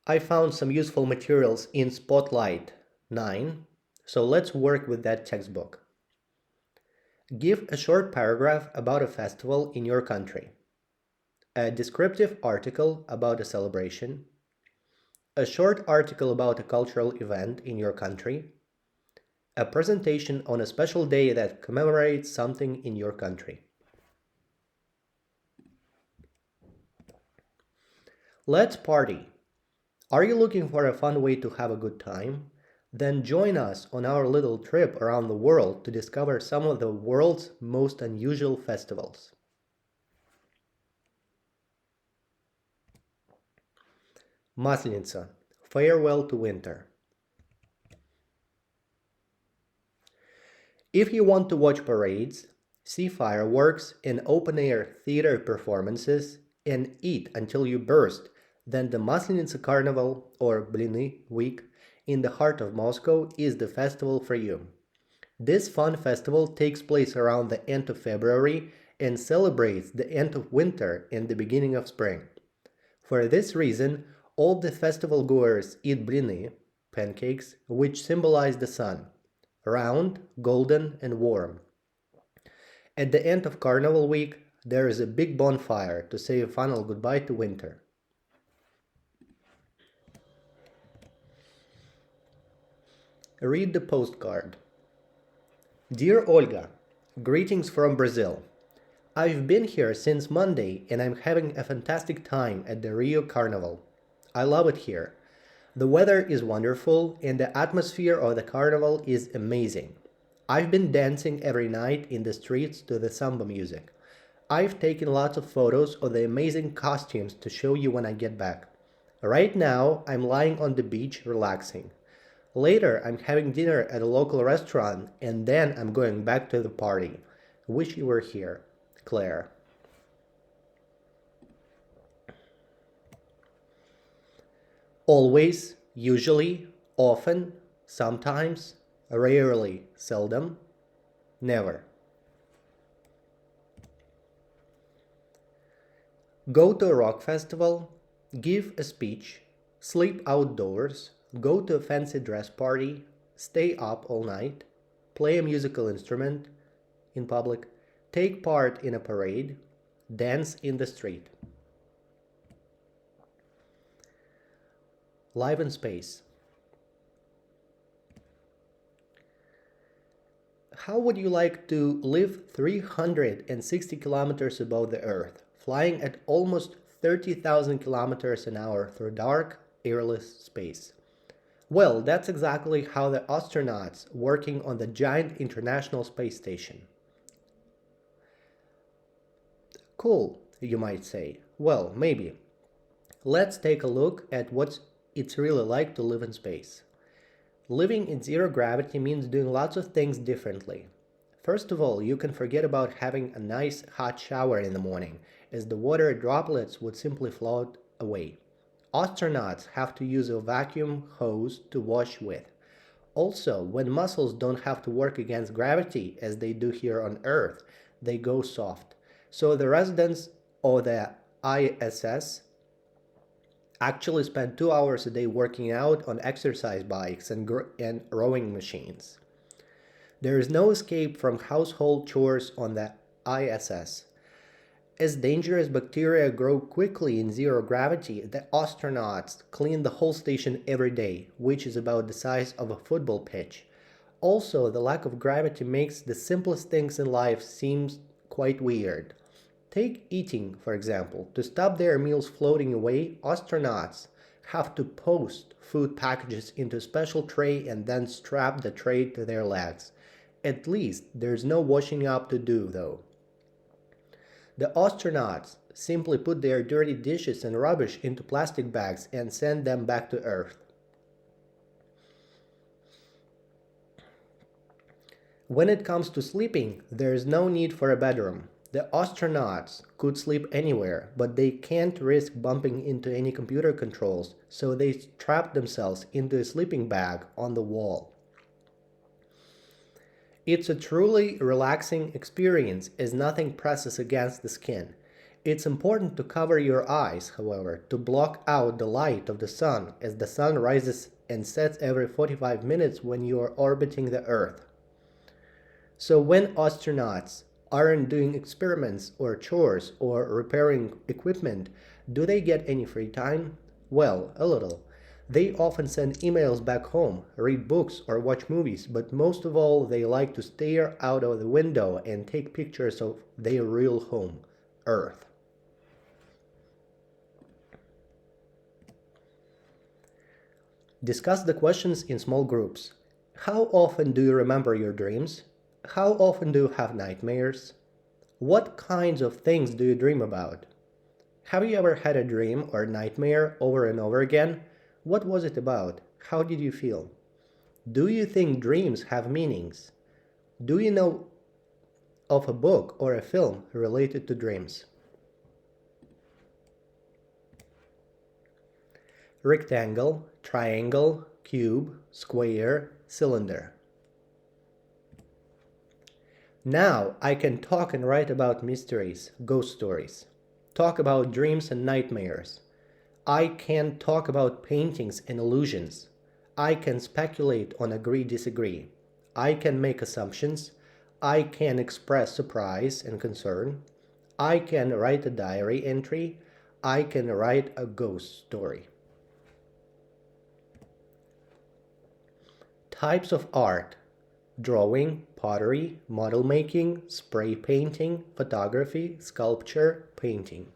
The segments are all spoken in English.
I found some useful materials in Spotlight 9, so let's work with that textbook. Give a short paragraph about a festival in your country, a descriptive article about a celebration, a short article about a cultural event in your country, a presentation on a special day that commemorates something in your country. Let's party. Are you looking for a fun way to have a good time? Then join us on our little trip around the world to discover some of the world's most unusual festivals. Maslenitsa, farewell to winter. If you want to watch parades, see fireworks and open-air theater performances, and eat until you burst, then the Maslenitsa Carnival, or Bliny Week, in the heart of Moscow is the festival for you. This fun festival takes place around the end of February and celebrates the end of winter and the beginning of spring. For this reason, all the festival goers eat bliny, pancakes, which symbolize the sun, round, golden, and warm. At the end of Carnival Week, there is a big bonfire to say a final goodbye to winter. Read the postcard. Dear Olga, greetings from Brazil. I've been here since Monday and I'm having a fantastic time at the Rio Carnival. I love it here. The weather is wonderful and the atmosphere of the carnival is amazing. I've been dancing every night in the streets to the samba music. I've taken lots of photos of the amazing costumes to show you when I get back. Right now, I'm lying on the beach relaxing. Later, I'm having dinner at a local restaurant and then I'm going back to the party. Wish you were here. Claire. Always, usually, often, sometimes, rarely, seldom, never. Go to a rock festival, give a speech, sleep outdoors, go to a fancy dress party, stay up all night, play a musical instrument in public, take part in a parade, dance in the street. Live in space. How would you like to live 360 kilometers above the Earth, flying at almost 30,000 kilometers an hour through dark, airless space? Well, that's exactly how the astronauts working on the giant International Space Station. Cool, you might say. Well, maybe. Let's take a look at what it's really like to live in space. Living in zero gravity means doing lots of things differently. First of all, you can forget about having a nice hot shower in the morning, as the water droplets would simply float away. Astronauts have to use a vacuum hose to wash with. Also, when muscles don't have to work against gravity as they do here on Earth, they go soft. So the residents of the ISS actually spend 2 hours a day working out on exercise bikes and rowing machines. There is no escape from household chores on the ISS. As dangerous bacteria grow quickly in zero gravity, the astronauts clean the whole station every day, which is about the size of a football pitch. Also, the lack of gravity makes the simplest things in life seem quite weird. Take eating, for example. To stop their meals floating away, astronauts have to post food packages into a special tray and then strap the tray to their legs. At least there's no washing up to do, though. The astronauts simply put their dirty dishes and rubbish into plastic bags and send them back to Earth. When it comes to sleeping, there is no need for a bedroom. The astronauts could sleep anywhere, but they can't risk bumping into any computer controls, so they strap themselves into a sleeping bag on the wall. It's a truly relaxing experience as nothing presses against the skin. It's important to cover your eyes, however, to block out the light of the sun, as the sun rises and sets every 45 minutes when you are orbiting the Earth. So when astronauts aren't doing experiments or chores or repairing equipment, do they get any free time? Well, a little. They often send emails back home, read books, or watch movies, but most of all, they like to stare out of the window and take pictures of their real home, Earth. Discuss the questions in small groups. How often do you remember your dreams? How often do you have nightmares? What kinds of things do you dream about? Have you ever had a dream or nightmare over and over again? What was it about? How did you feel? Do you think dreams have meanings? Do you know of a book or a film related to dreams? Rectangle, triangle, cube, square, cylinder. Now I can talk and write about mysteries, ghost stories. Talk about dreams and nightmares. I can talk about paintings and illusions. I can speculate on agree-disagree. I can make assumptions. I can express surprise and concern. I can write a diary entry. I can write a ghost story. Types of art: drawing, pottery, model making, spray painting, photography, sculpture, painting.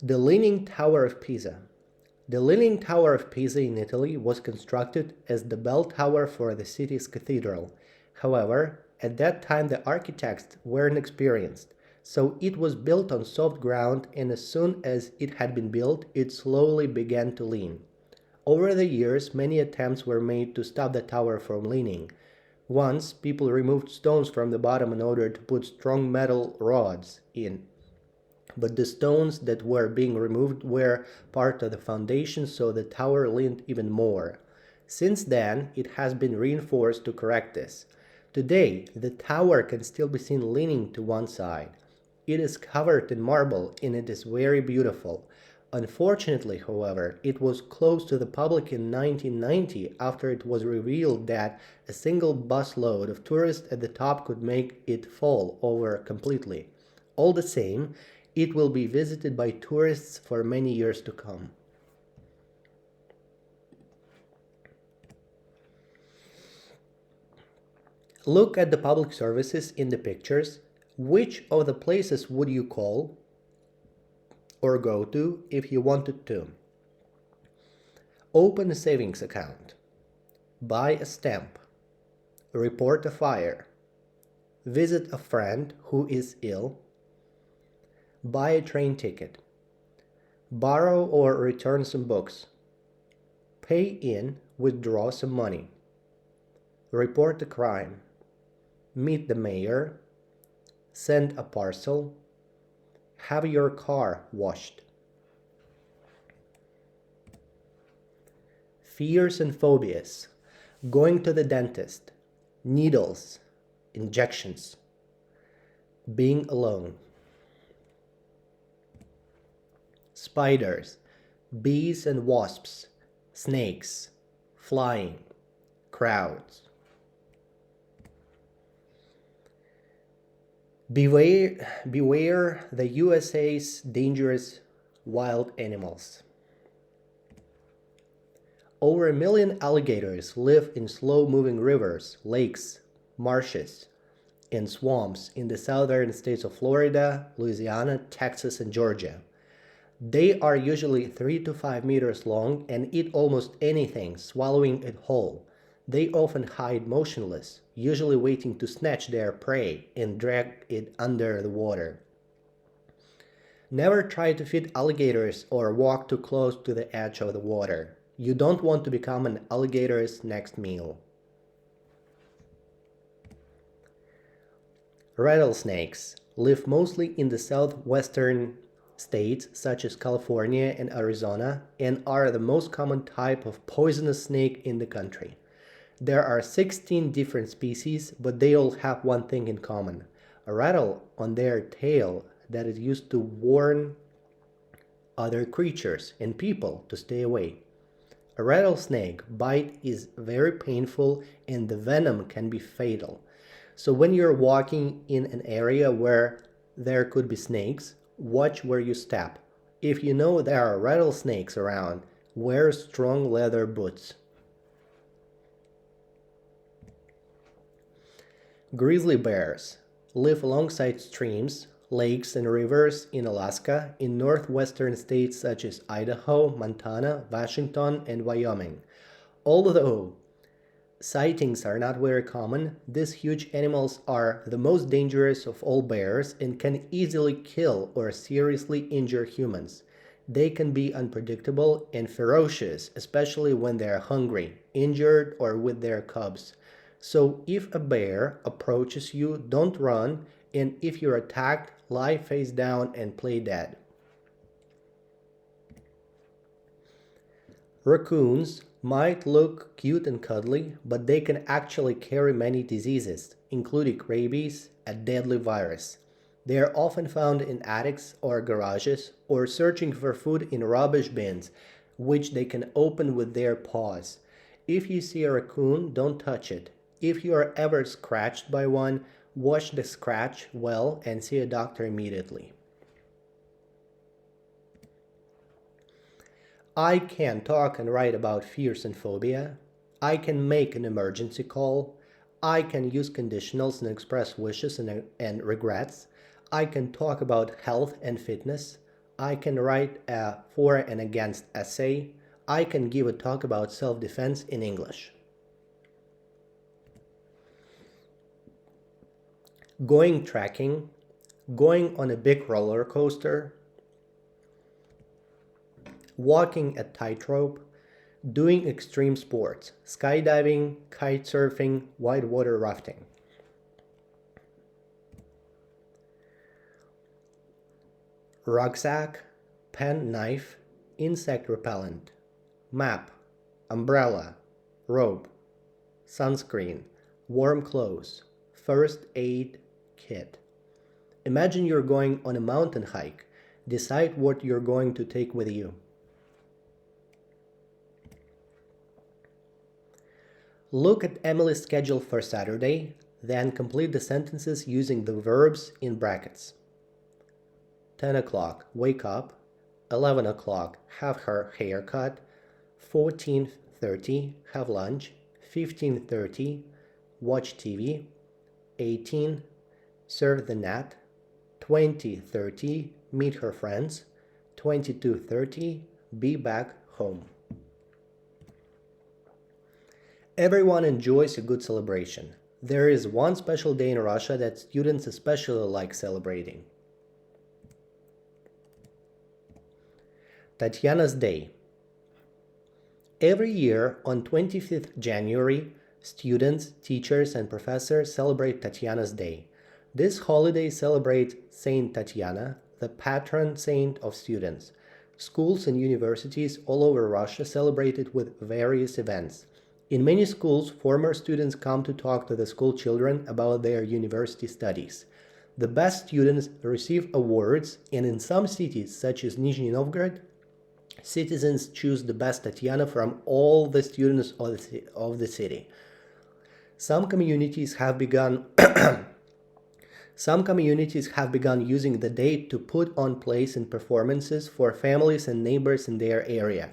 The Leaning Tower of Pisa. The Leaning Tower of Pisa in Italy was constructed as the bell tower for the city's cathedral. However, at that time the architects weren't experienced, so it was built on soft ground, and as soon as it had been built, it slowly began to lean. Over the years, many attempts were made to stop the tower from leaning. Once, people removed stones from the bottom in order to put strong metal rods in. But the stones that were being removed were part of the foundation, so the tower leaned even more. Since then, it has been reinforced to correct this. Today, the tower can still be seen leaning to one side. It is covered in marble and it is very beautiful. Unfortunately, however, it was closed to the public in 1990 after it was revealed that a single busload of tourists at the top could make it fall over completely. All the same, it will be visited by tourists for many years to come. Look at the public services in the pictures. Which of the places would you call or go to if you wanted to? Open a savings account. Buy a stamp. Report a fire. Visit a friend who is ill. Buy a train ticket. Borrow or return some books. Pay in, withdraw some money. Report a crime. Meet the mayor. Send a parcel. Have your car washed. Fears and phobias. Going to the dentist. Needles. Injections. Being alone. Spiders. Bees and wasps. Snakes. Flying. Crowds. Beware the USA's dangerous wild animals. Over 1 million alligators live in slow-moving rivers, lakes, marshes, and swamps in the southern states of Florida, Louisiana, Texas, and Georgia. They are usually 3 to 5 meters long and eat almost anything, swallowing it whole. They often hide motionless, usually waiting to snatch their prey and drag it under the water. Never try to feed alligators or walk too close to the edge of the water. You don't want to become an alligator's next meal. Rattlesnakes live mostly in the southwestern states such as California and Arizona and are the most common type of poisonous snake in the country. There are 16 different species, but they all have one thing in common: a rattle on their tail that is used to warn other creatures and people to stay away. A rattlesnake bite is very painful and the venom can be fatal. So when you're walking in an area where there could be snakes, watch where you step. If you know there are rattlesnakes around, wear strong leather boots. Grizzly bears live alongside streams, lakes, and rivers in Alaska, in northwestern states such as Idaho, Montana, Washington, and Wyoming. Although sightings are not very common, these huge animals are the most dangerous of all bears and can easily kill or seriously injure humans. They can be unpredictable and ferocious, especially when they are hungry, injured, or with their cubs. So if a bear approaches you, don't run, and if you're attacked, lie face down and play dead. Raccoons might look cute and cuddly, but they can actually carry many diseases, including rabies, a deadly virus. They are often found in attics or garages, or searching for food in rubbish bins, which they can open with their paws. If you see a raccoon, don't touch it. If you are ever scratched by one, wash the scratch well and see a doctor immediately. I can talk and write about fears and phobia. I can make an emergency call. I can use conditionals and express wishes and regrets. I can talk about health and fitness. I can write a for and against essay. I can give a talk about self-defense in English. Going trekking, going on a big roller coaster, walking a tightrope, doing extreme sports, skydiving, kite surfing, whitewater rafting. Rucksack, pen, knife, insect repellent, map, umbrella, rope, sunscreen, warm clothes, first aid kit. Imagine you're going on a mountain hike. Decide what you're going to take with you. Look at Emily's schedule for Saturday, then complete the sentences using the verbs in brackets. 10 o'clock, wake up. 11 o'clock, have her hair cut. 14:30, have lunch. 15:30, watch TV. 18, serve the net. 20:30, meet her friends. 22:30, be back home. Everyone enjoys a good celebration. There is one special day in Russia that students especially like celebrating. Tatiana's Day. Every year on 25th January, students, teachers, and professors celebrate Tatiana's Day. This holiday celebrates Saint Tatiana, the patron saint of students. Schools and universities all over Russia celebrate it with various events. In many schools, former students come to talk to the school children about their university studies. The best students receive awards, and in some cities, such as Nizhny Novgorod, citizens choose the best Tatiana from all the students of the city. Some communities have begun using the date to put on plays and performances for families and neighbors in their area.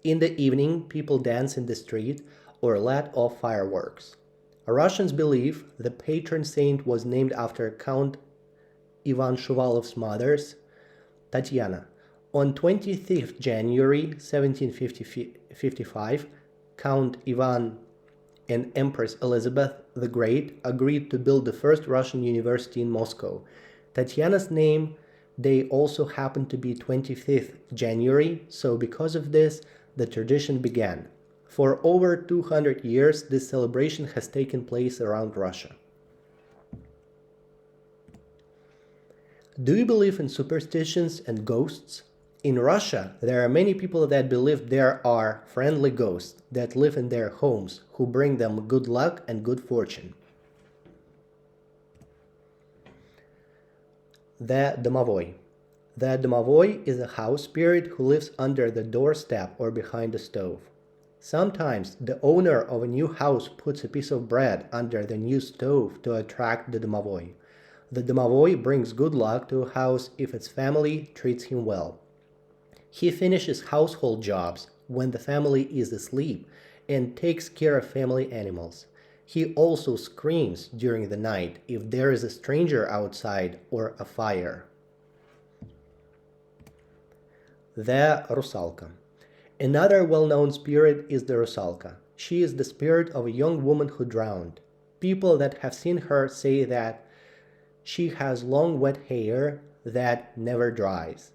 In the evening, people dance in the street or let off fireworks. Russians believe the patron saint was named after Count Ivan Shuvalov's mother, Tatiana. On 25th January 1755, Count Ivan and Empress Elizabeth the Great agreed to build the first Russian university in Moscow. Tatiana's name day also happened to be 25th January, so because of this, the tradition began. For over 200 years, this celebration has taken place around Russia. Do you believe in superstitions and ghosts? In Russia, there are many people that believe there are friendly ghosts that live in their homes who bring them good luck and good fortune. The Domovoi. The Domovoi is a house spirit who lives under the doorstep or behind the stove. Sometimes the owner of a new house puts a piece of bread under the new stove to attract the Domovoi. The Domovoi brings good luck to a house if its family treats him well. He finishes household jobs when the family is asleep and takes care of family animals. He also screams during the night if there is a stranger outside or a fire. The Rusalka. Another well-known spirit is the Rusalka. She is the spirit of a young woman who drowned. People that have seen her say that she has long wet hair that never dries.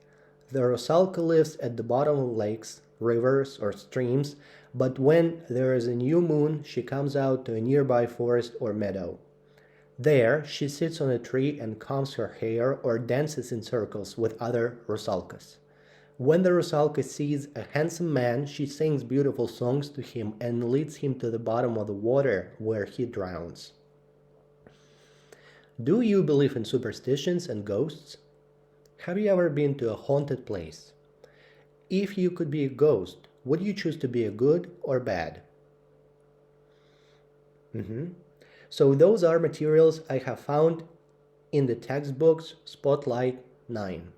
The Rusalka lives at the bottom of lakes, rivers, or streams, but when there is a new moon, she comes out to a nearby forest or meadow. There, she sits on a tree and combs her hair or dances in circles with other Rusalkas. When the Rusalka sees a handsome man, she sings beautiful songs to him and leads him to the bottom of the water where he drowns. Do you believe in superstitions and ghosts? Have you ever been to a haunted place? If you could be a ghost, would you choose to be a good or bad? So those are materials I have found in the textbooks Spotlight 9.